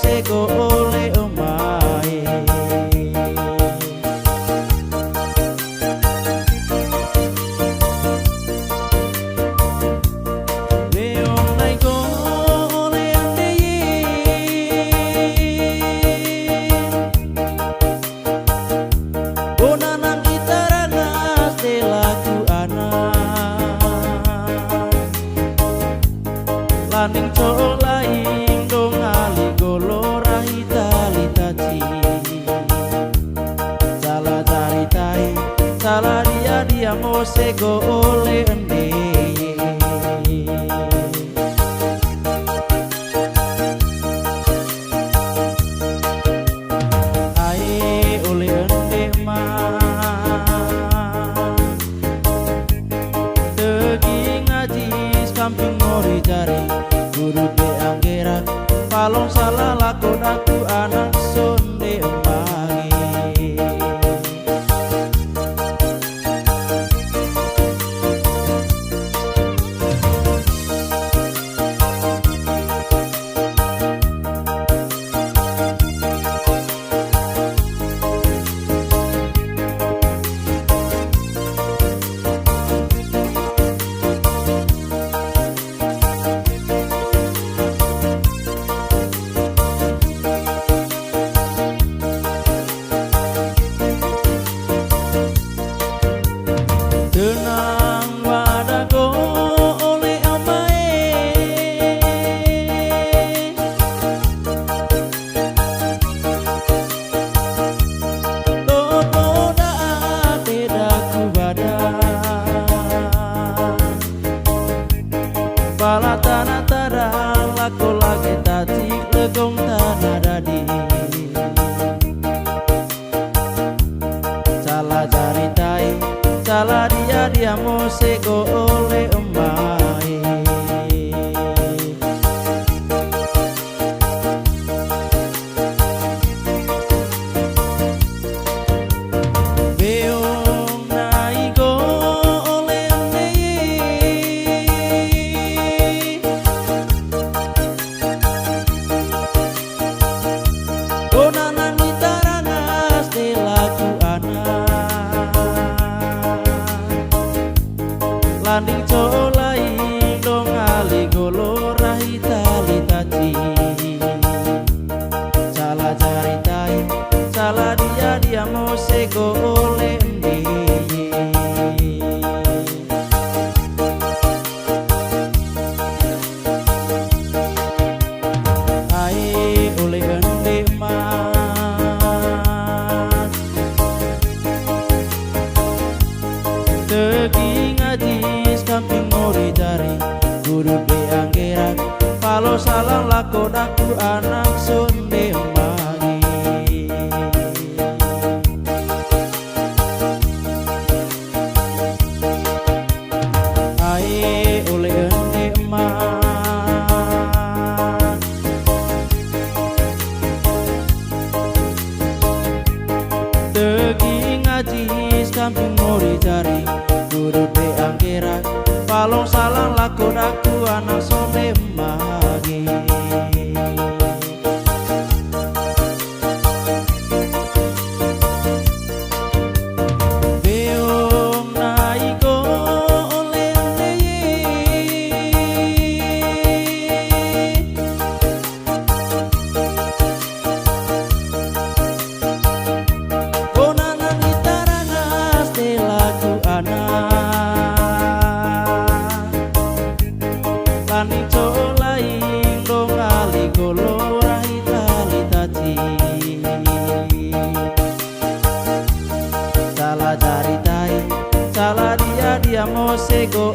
sego oleh omae. Weong naiko oleh andeyi bonanan itaranas de lagu anak laning colaing dong ali golora hitalitaci salah caritai salah dia mau sego oleh ende. Ae oleh ende mah tegi ngaji kampung ngori jari guru be anggeran palong salah lakon aku anak sonde emangi. Tenang wadago oleh omae Dodo da tedaku badan Pala tanah tarang lako lagi tatik legong tanah dadi salah caritai salah dia mau sego oleh omae. Beong naiko oleh andeyi bonanan itaranas de lagu anak laning colaing dong ali golora hitalitaci salah caritai salah dia mau sego oleh ndeye. Ae oleh ende mah tegi ngaji kamping ngori jari guru be anggeran palo salah lakon aku anak sonde emangi. Ae oleh ende mah tegi ngaji kamping ngori jari guru be anggeran palong salah lakon aku anak sonde magi. Beong naiko oleh andeyi bonanan itaranas de lagu anak laning colaing dong ali golora hitalitaci salah caritai salah dia mau sego